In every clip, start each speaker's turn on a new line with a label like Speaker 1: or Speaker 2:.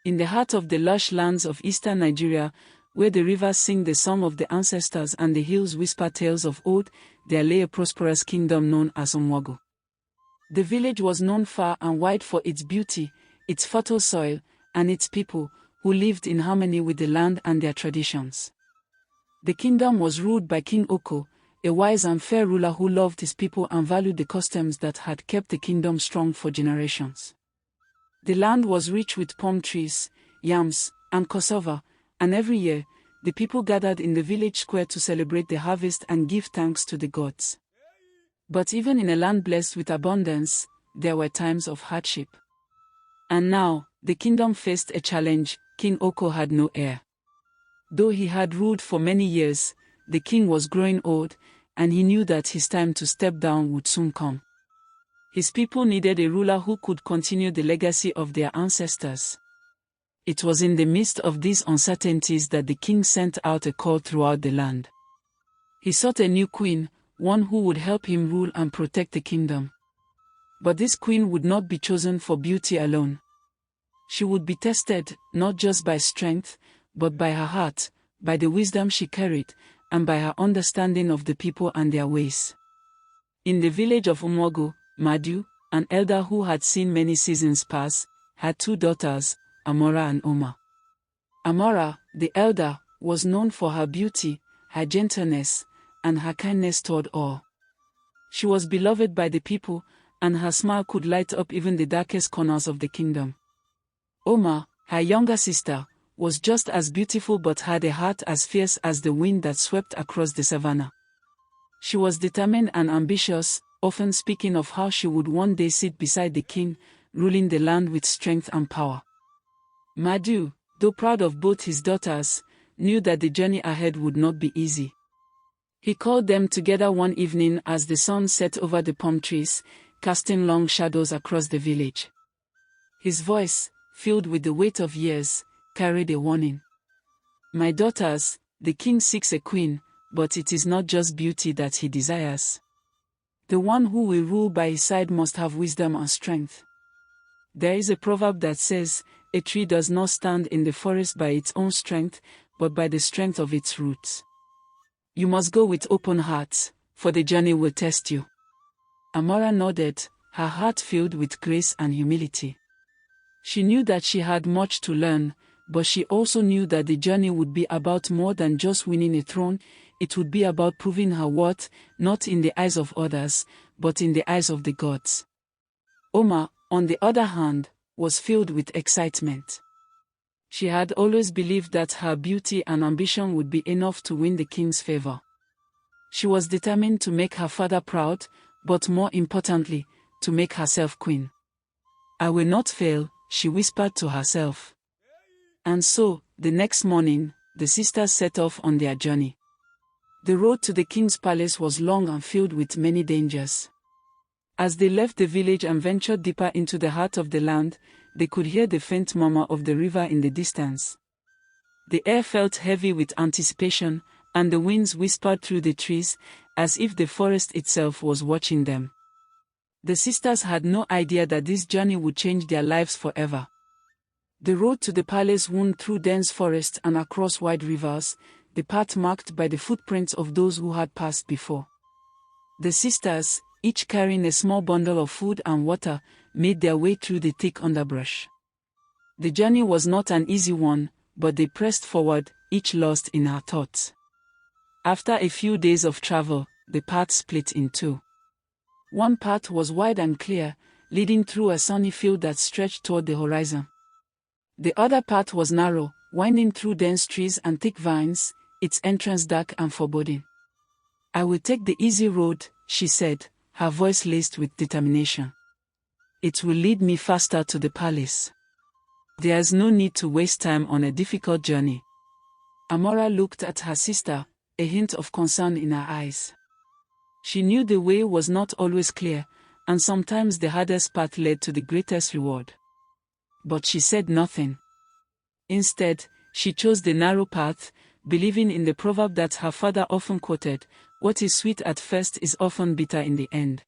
Speaker 1: In the heart of the lush lands of eastern Nigeria, where the rivers sing the song of the ancestors and the hills whisper tales of old, there lay a prosperous kingdom known as Umuogu. The village was known far and wide for its beauty, its fertile soil, and its people, who lived in harmony with the land and their traditions. The kingdom was ruled by King Oko, a wise and fair ruler who loved his people and valued the customs that had kept the kingdom strong for generations. The land was rich with palm trees, yams, and cassava, and every year, the people gathered in the village square to celebrate the harvest and give thanks to the gods. But even in a land blessed with abundance, there were times of hardship. And now, the kingdom faced a challenge. King Oko had no heir. Though he had ruled for many years, the king was growing old, and he knew that his time to step down would soon come. His people needed a ruler who could continue the legacy of their ancestors. It was in the midst of these uncertainties that the king sent out a call throughout the land. He sought a new queen, one who would help him rule and protect the kingdom. But this queen would not be chosen for beauty alone. She would be tested, not just by strength, but by her heart, by the wisdom she carried, and by her understanding of the people and their ways. In the village of Umuogu, Madu, an elder who had seen many seasons pass, had two daughters, Amora and Oma. Amora, the elder, was known for her beauty, her gentleness, and her kindness toward all. She was beloved by the people, and her smile could light up even the darkest corners of the kingdom. Oma, her younger sister, was just as beautiful but had a heart as fierce as the wind that swept across the savannah. She was determined and ambitious, often speaking of how she would one day sit beside the king, ruling the land with strength and power. Madu, though proud of both his daughters, knew that the journey ahead would not be easy. He called them together one evening as the sun set over the palm trees, casting long shadows across the village. His voice, filled with the weight of years, carried a warning. My daughters, the king seeks a queen, but it is not just beauty that he desires. The one who will rule by his side must have wisdom and strength. There is a proverb that says, a tree does not stand in the forest by its own strength, but by the strength of its roots. You must go with open hearts, for the journey will test you. Amora nodded, her heart filled with grace and humility. She knew that she had much to learn, but she also knew that the journey would be about more than just winning a throne. It would be about proving her worth, not in the eyes of others, but in the eyes of the gods. Oma, on the other hand, was filled with excitement. She had always believed that her beauty and ambition would be enough to win the king's favor. She was determined to make her father proud, but more importantly, to make herself queen. I will not fail, she whispered to herself. And so, the next morning, the sisters set off on their journey. The road to the king's palace was long and filled with many dangers. As they left the village and ventured deeper into the heart of the land, they could hear the faint murmur of the river in the distance. The air felt heavy with anticipation, and the winds whispered through the trees, as if the forest itself was watching them. The sisters had no idea that this journey would change their lives forever. The road to the palace wound through dense forests and across wide rivers, the path marked by the footprints of those who had passed before. The sisters, each carrying a small bundle of food and water, made their way through the thick underbrush. The journey was not an easy one, but they pressed forward, each lost in her thoughts. After a few days of travel, the path split in two. One path was wide and clear, leading through a sunny field that stretched toward the horizon. The other path was narrow, winding through dense trees and thick vines, its entrance dark and foreboding. I will take the easy road, she said, her voice laced with determination. It will lead me faster to the palace. There is no need to waste time on a difficult journey. Amora looked at her sister, a hint of concern in her eyes. She knew the way was not always clear, and sometimes the hardest path led to the greatest reward. But she said nothing. Instead, she chose the narrow path, believing in the proverb that her father often quoted, "What is sweet at first is often bitter in the end."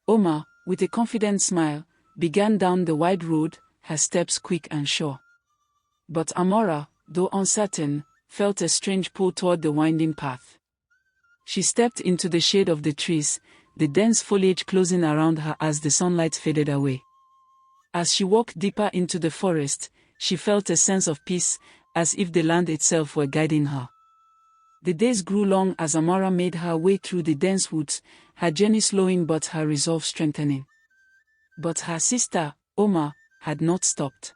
Speaker 1: Oma, with a confident smile, began down the wide road, her steps quick and sure. But Amora, though uncertain, felt a strange pull toward the winding path. She stepped into the shade of the trees, the dense foliage closing around her as the sunlight faded away. As she walked deeper into the forest, she felt a sense of peace, as if the land itself were guiding her. The days grew long as Amora made her way through the dense woods, her journey slowing but her resolve strengthening. But her sister, Oma, had not stopped.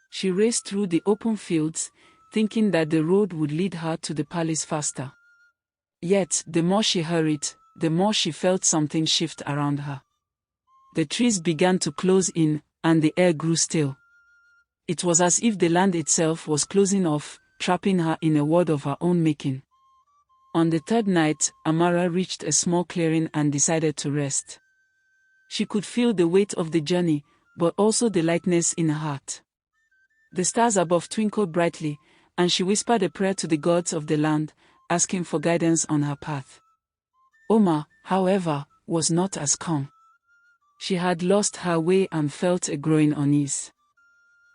Speaker 1: She raced through the open fields, thinking that the road would lead her to the palace faster. Yet, the more she hurried, the more she felt something shift around her. The trees began to close in, and the air grew still. It was as if the land itself was closing off, trapping her in a world of her own making. On the third night, Amara reached a small clearing and decided to rest. She could feel the weight of the journey, but also the lightness in her heart. The stars above twinkled brightly, and she whispered a prayer to the gods of the land, asking for guidance on her path. Oma, however, was not as calm. She had lost her way and felt a growing unease.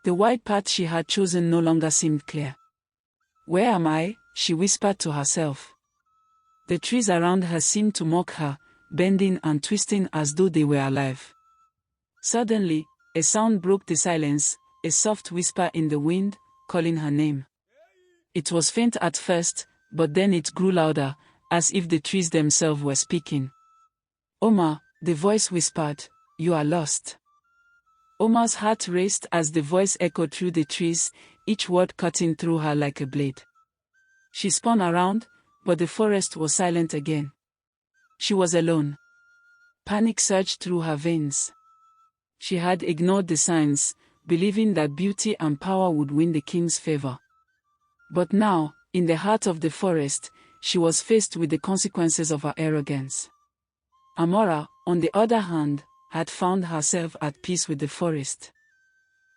Speaker 1: The wide path she had chosen no longer seemed clear. "Where am I?" she whispered to herself. The trees around her seemed to mock her, bending and twisting as though they were alive. Suddenly, a sound broke the silence, a soft whisper in the wind, calling her name. It was faint at first, but then it grew louder, as if the trees themselves were speaking. "Oma," the voice whispered, "you are lost." Oma's heart raced as the voice echoed through the trees, each word cutting through her like a blade. She spun around, but the forest was silent again. She was alone. Panic surged through her veins. She had ignored the signs, believing that beauty and power would win the king's favor. But now, in the heart of the forest, she was faced with the consequences of her arrogance. Amora, on the other hand, had found herself at peace with the forest.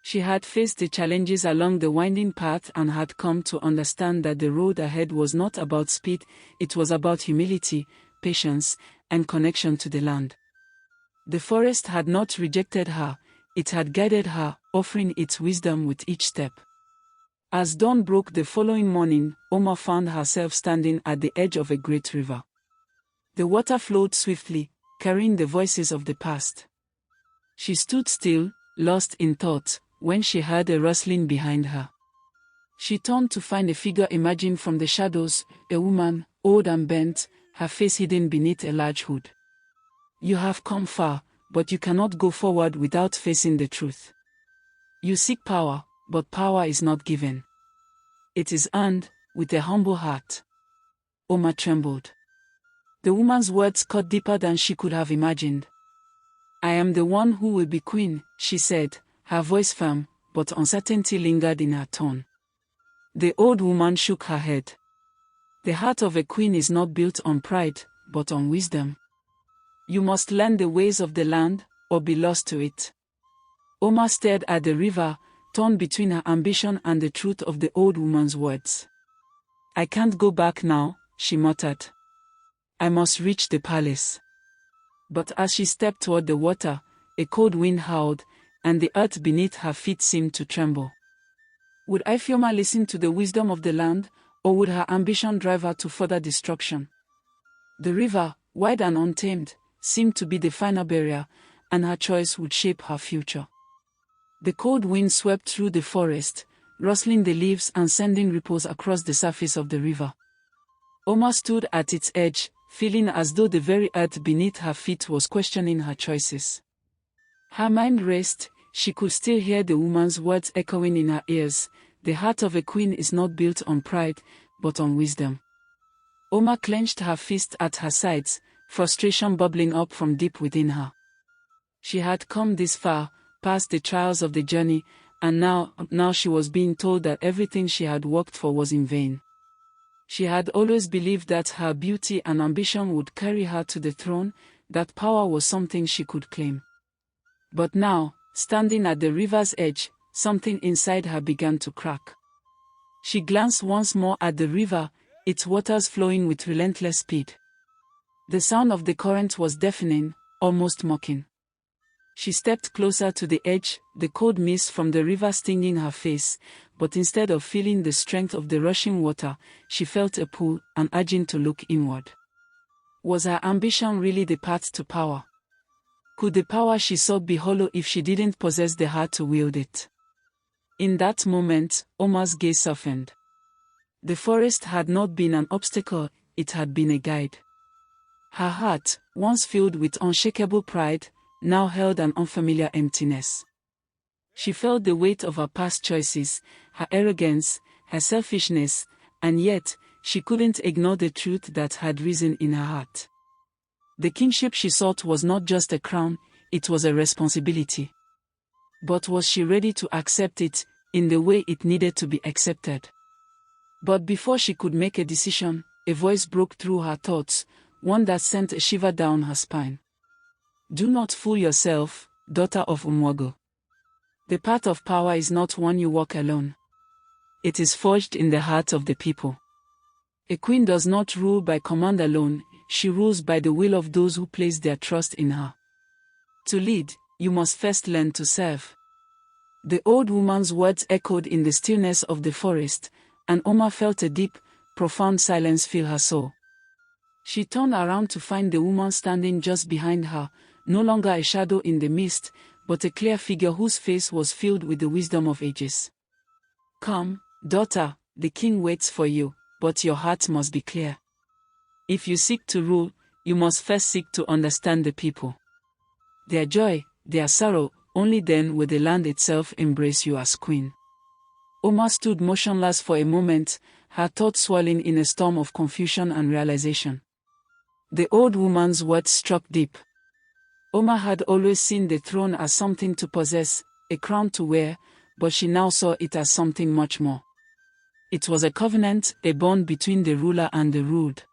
Speaker 1: She had faced the challenges along the winding path and had come to understand that the road ahead was not about speed, it was about humility, patience, and connection to the land. The forest had not rejected her, it had guided her, offering its wisdom with each step. As dawn broke the following morning, Oma found herself standing at the edge of a great river. The water flowed swiftly, carrying the voices of the past. She stood still, lost in thought, when she heard a rustling behind her. She turned to find a figure emerging from the shadows, a woman, old and bent, her face hidden beneath a large hood. "You have come far, but you cannot go forward without facing the truth. You seek power, but power is not given. It is earned, with a humble heart." Oma trembled. The woman's words cut deeper than she could have imagined. "I am the one who will be queen," she said, her voice firm, but uncertainty lingered in her tone. The old woman shook her head. "The heart of a queen is not built on pride, but on wisdom. You must learn the ways of the land, or be lost to it." Oma stared at the river, torn between her ambition and the truth of the old woman's words. "I can't go back now," she muttered. "I must reach the palace." But as she stepped toward the water, a cold wind howled, and the earth beneath her feet seemed to tremble. Would Ifeoma listen to the wisdom of the land, or would her ambition drive her to further destruction? The river, wide and untamed, seemed to be the final barrier, and her choice would shape her future. The cold wind swept through the forest, rustling the leaves and sending ripples across the surface of the river. Oma stood at its edge, feeling as though the very earth beneath her feet was questioning her choices. Her mind raced, she could still hear the woman's words echoing in her ears. "The heart of a queen is not built on pride, but on wisdom." Oma clenched her fist at her sides, frustration bubbling up from deep within her. She had come this far, past the trials of the journey, and now she was being told that everything she had worked for was in vain. She had always believed that her beauty and ambition would carry her to the throne, that power was something she could claim. But now, standing at the river's edge, something inside her began to crack. She glanced once more at the river, its waters flowing with relentless speed. The sound of the current was deafening, almost mocking. She stepped closer to the edge, the cold mist from the river stinging her face, but instead of feeling the strength of the rushing water, she felt a pull, an urging to look inward. Was her ambition really the path to power? Could the power she sought be hollow if she didn't possess the heart to wield it? In that moment, Oma's gaze softened. The forest had not been an obstacle, it had been a guide. Her heart, once filled with unshakable pride, now held an unfamiliar emptiness. She felt the weight of her past choices, her arrogance, her selfishness, and yet, she couldn't ignore the truth that had risen in her heart. The kingship she sought was not just a crown, it was a responsibility. But was she ready to accept it, in the way it needed to be accepted? But before she could make a decision, a voice broke through her thoughts, one that sent a shiver down her spine. Do not fool yourself, daughter of Umwogo. The path of power is not one you walk alone. It is forged in the heart of the people. A queen does not rule by command alone, she rules by the will of those who place their trust in her. To lead, you must first learn to serve. The old woman's words echoed in the stillness of the forest, and Oma felt a deep, profound silence fill her soul. She turned around to find the woman standing just behind her, no longer a shadow in the mist, but a clear figure whose face was filled with the wisdom of ages. Come, daughter, the king waits for you, but your heart must be clear. If you seek to rule, you must first seek to understand the people. Their joy, their sorrow, only then will the land itself embrace you as queen. Oma stood motionless for a moment, her thoughts swirling in a storm of confusion and realization. The old woman's words struck deep. Oma had always seen the throne as something to possess, a crown to wear, but she now saw it as something much more. It was a covenant, a bond between the ruler and the ruled.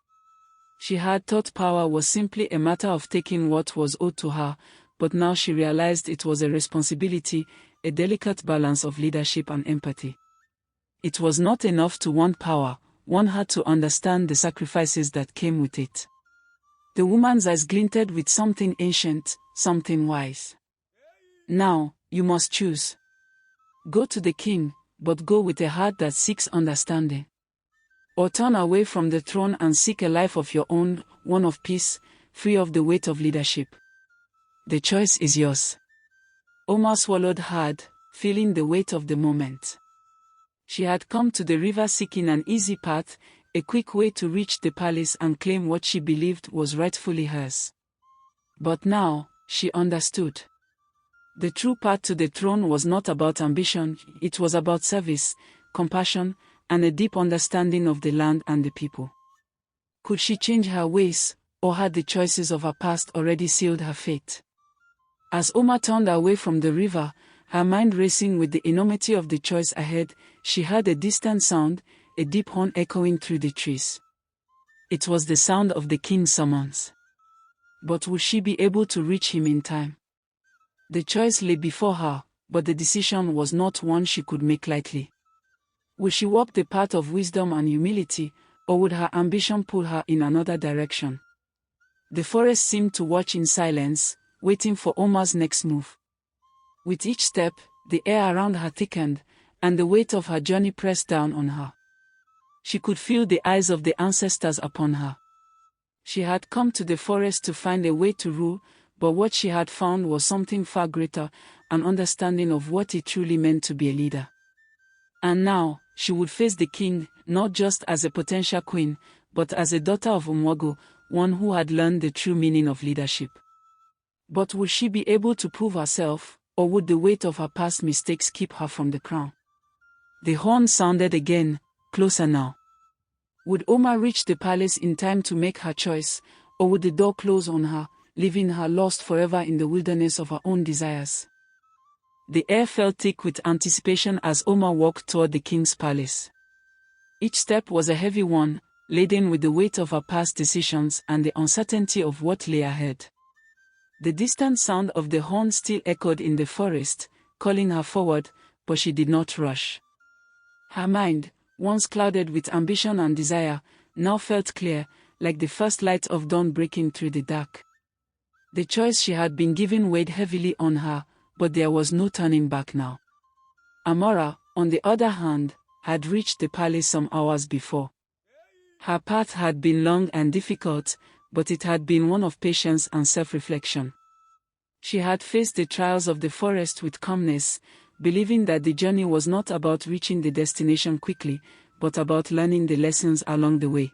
Speaker 1: She had thought power was simply a matter of taking what was owed to her, but now she realized it was a responsibility, a delicate balance of leadership and empathy. It was not enough to want power, one had to understand the sacrifices that came with it. The woman's eyes glinted with something ancient, something wise. Now, you must choose. Go to the king, but go with a heart that seeks understanding. Or turn away from the throne and seek a life of your own, one of peace, free of the weight of leadership. The choice is yours. Oma swallowed hard, feeling the weight of the moment. She had come to the river seeking an easy path, a quick way to reach the palace and claim what she believed was rightfully hers. But now, she understood. The true path to the throne was not about ambition, it was about service, compassion, and a deep understanding of the land and the people. Could she change her ways, or had the choices of her past already sealed her fate? As Oma turned away from the river, her mind racing with the enormity of the choice ahead, she heard a distant sound, a deep horn echoing through the trees. It was the sound of the king's summons. But would she be able to reach him in time? The choice lay before her, but the decision was not one she could make lightly. Would she walk the path of wisdom and humility, or would her ambition pull her in another direction? The forest seemed to watch in silence, waiting for Oma's next move. With each step, the air around her thickened, and the weight of her journey pressed down on her. She could feel the eyes of the ancestors upon her. She had come to the forest to find a way to rule, but what she had found was something far greater, an understanding of what it truly meant to be a leader. And now, she would face the king, not just as a potential queen, but as a daughter of Umwogo, one who had learned the true meaning of leadership. But would she be able to prove herself, or would the weight of her past mistakes keep her from the crown? The horn sounded again, closer now. Would Oma reach the palace in time to make her choice, or would the door close on her, leaving her lost forever in the wilderness of her own desires? The air felt thick with anticipation as Oma walked toward the king's palace. Each step was a heavy one, laden with the weight of her past decisions and the uncertainty of what lay ahead. The distant sound of the horn still echoed in the forest, calling her forward, but she did not rush. Her mind, once clouded with ambition and desire, now felt clear, like the first light of dawn breaking through the dark. The choice she had been given weighed heavily on her, but there was no turning back now. Amora, on the other hand, had reached the palace some hours before. Her path had been long and difficult, but it had been one of patience and self-reflection. She had faced the trials of the forest with calmness, believing that the journey was not about reaching the destination quickly, but about learning the lessons along the way.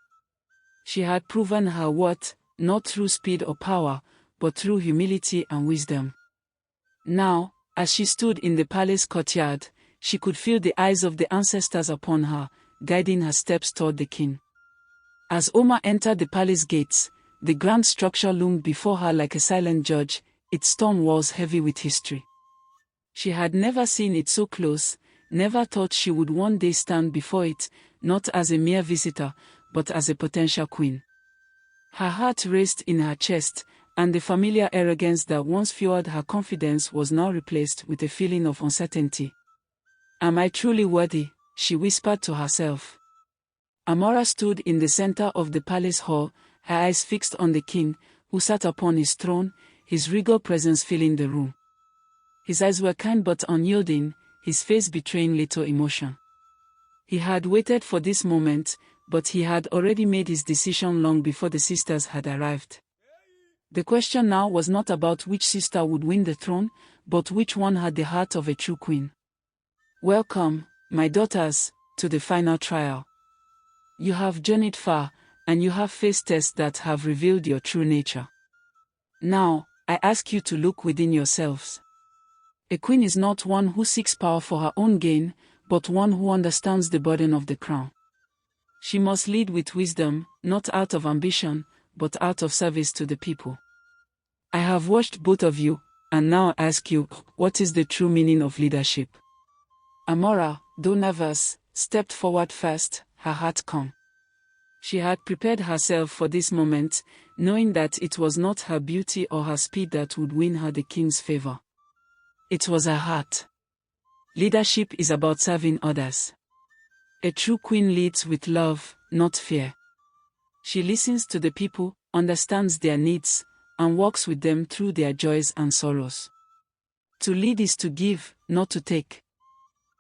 Speaker 1: She had proven her worth, not through speed or power, but through humility and wisdom. Now, as she stood in the palace courtyard, she could feel the eyes of the ancestors upon her, guiding her steps toward the king. As Oma entered the palace gates, the grand structure loomed before her like a silent judge, its stone walls heavy with history. She had never seen it so close, never thought she would one day stand before it, not as a mere visitor, but as a potential queen. Her heart raced in her chest, and the familiar arrogance that once fueled her confidence was now replaced with a feeling of uncertainty. "Am I truly worthy?" she whispered to herself. Amora stood in the center of the palace hall, her eyes fixed on the king, who sat upon his throne, his regal presence filling the room. His eyes were kind but unyielding, his face betraying little emotion. He had waited for this moment, but he had already made his decision long before the sisters had arrived. The question now was not about which sister would win the throne, but which one had the heart of a true queen. "Welcome, my daughters, to the final trial. You have journeyed far, and you have faced tests that have revealed your true nature. Now, I ask you to look within yourselves. A queen is not one who seeks power for her own gain, but one who understands the burden of the crown. She must lead with wisdom, not out of ambition, but out of service to the people. I have watched both of you, and now I ask you, what is the true meaning of leadership?" Amora, though nervous, stepped forward first, her heart calm. She had prepared herself for this moment, knowing that it was not her beauty or her speed that would win her the king's favor. It was her heart. Leadership is about serving others. A true queen leads with love, not fear. She listens to the people, understands their needs, and walks with them through their joys and sorrows. To lead is to give, not to take.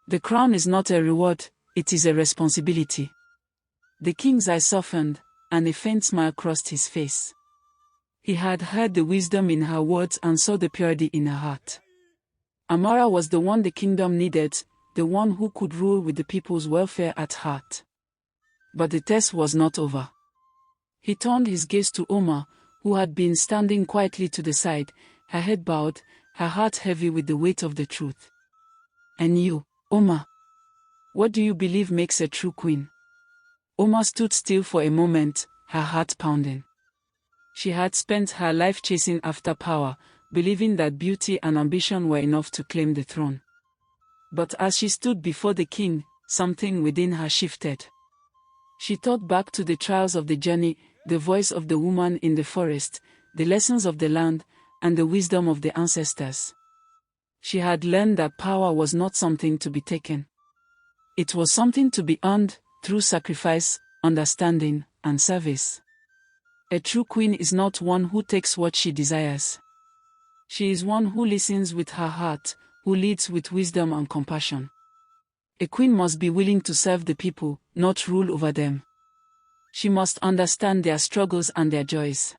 Speaker 1: The crown is not a reward, it is a responsibility. The king's eyes softened, and a faint smile crossed his face. He had heard the wisdom in her words and saw the purity in her heart. Amora was the one the kingdom needed, the one who could rule with the people's welfare at heart. But the test was not over. He turned his gaze to Oma, who had been standing quietly to the side, her head bowed, her heart heavy with the weight of the truth. "And you, Oma? What do you believe makes a true queen?" Oma stood still for a moment, her heart pounding. She had spent her life chasing after power, believing that beauty and ambition were enough to claim the throne. But as she stood before the king, something within her shifted. She thought back to the trials of the journey, the voice of the woman in the forest, the lessons of the land, and the wisdom of the ancestors. She had learned that power was not something to be taken. It was something to be earned, through sacrifice, understanding, and service. A true queen is not one who takes what she desires. She is one who listens with her heart, who leads with wisdom and compassion. A queen must be willing to serve the people, not rule over them. She must understand their struggles and their joys.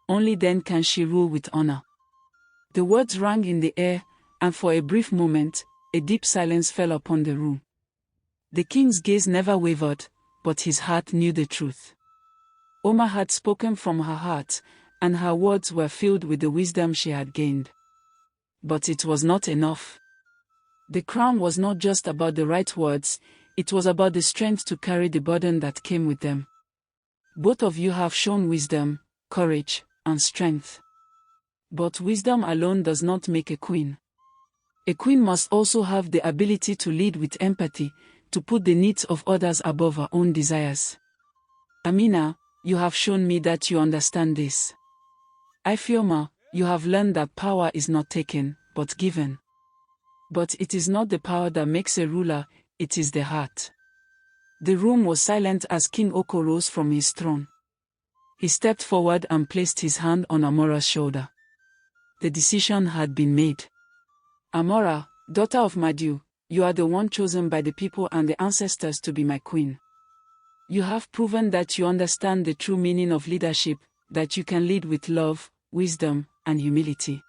Speaker 1: Only then can she rule with honor. The words rang in the air, and for a brief moment, a deep silence fell upon the room. The king's gaze never wavered, but his heart knew the truth. Oma had spoken from her heart, and her words were filled with the wisdom she had gained. But it was not enough. The crown was not just about the right words, it was about the strength to carry the burden that came with them. Both of you have shown wisdom, courage, and strength. But wisdom alone does not make a queen. A queen must also have the ability to lead with empathy, to put the needs of others above her own desires. Amina, you have shown me that you understand this. Ifioma, you have learned that power is not taken, but given. But it is not the power that makes a ruler, it is the heart. The room was silent as King Oko rose from his throne. He stepped forward and placed his hand on Amora's shoulder. The decision had been made. Amora, daughter of Madu, you are the one chosen by the people and the ancestors to be my queen. You have proven that you understand the true meaning of leadership, that you can lead with love, wisdom, and humility.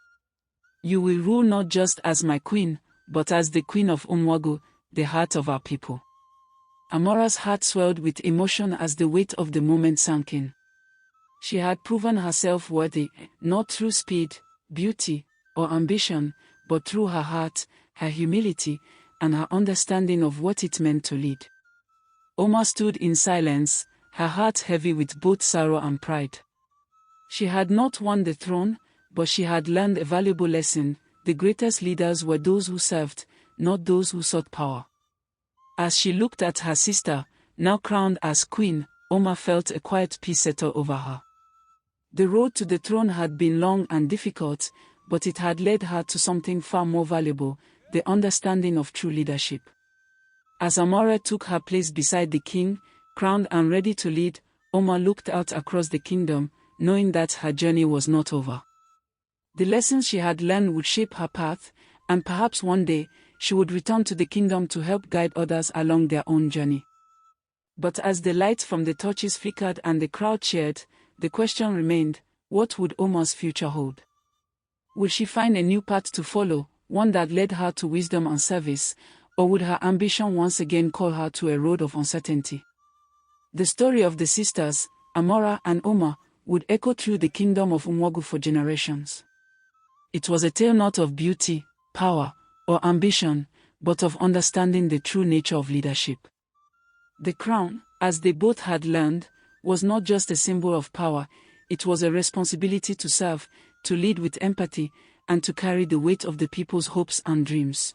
Speaker 1: You will rule not just as my queen, but as the queen of Umwagu, the heart of our people. Amora's heart swelled with emotion as the weight of the moment sank in. She had proven herself worthy, not through speed, beauty, or ambition, but through her heart, her humility, and her understanding of what it meant to lead. Oma stood in silence, her heart heavy with both sorrow and pride. She had not won the throne, but she had learned a valuable lesson: the greatest leaders were those who served, not those who sought power. As she looked at her sister, now crowned as queen, Oma felt a quiet peace settle over her. The road to the throne had been long and difficult, but it had led her to something far more valuable: the understanding of true leadership. As Amora took her place beside the king, crowned and ready to lead, Oma looked out across the kingdom, knowing that her journey was not over. The lessons she had learned would shape her path, and perhaps one day, she would return to the kingdom to help guide others along their own journey. But as the lights from the torches flickered and the crowd cheered, the question remained: what would Oma's future hold? Would she find a new path to follow, one that led her to wisdom and service, or would her ambition once again call her to a road of uncertainty? The story of the sisters, Amora and Oma, would echo through the kingdom of Umwagu for generations. It was a tale not of beauty, power, or ambition, but of understanding the true nature of leadership. The crown, as they both had learned, was not just a symbol of power, it was a responsibility to serve, to lead with empathy, and to carry the weight of the people's hopes and dreams.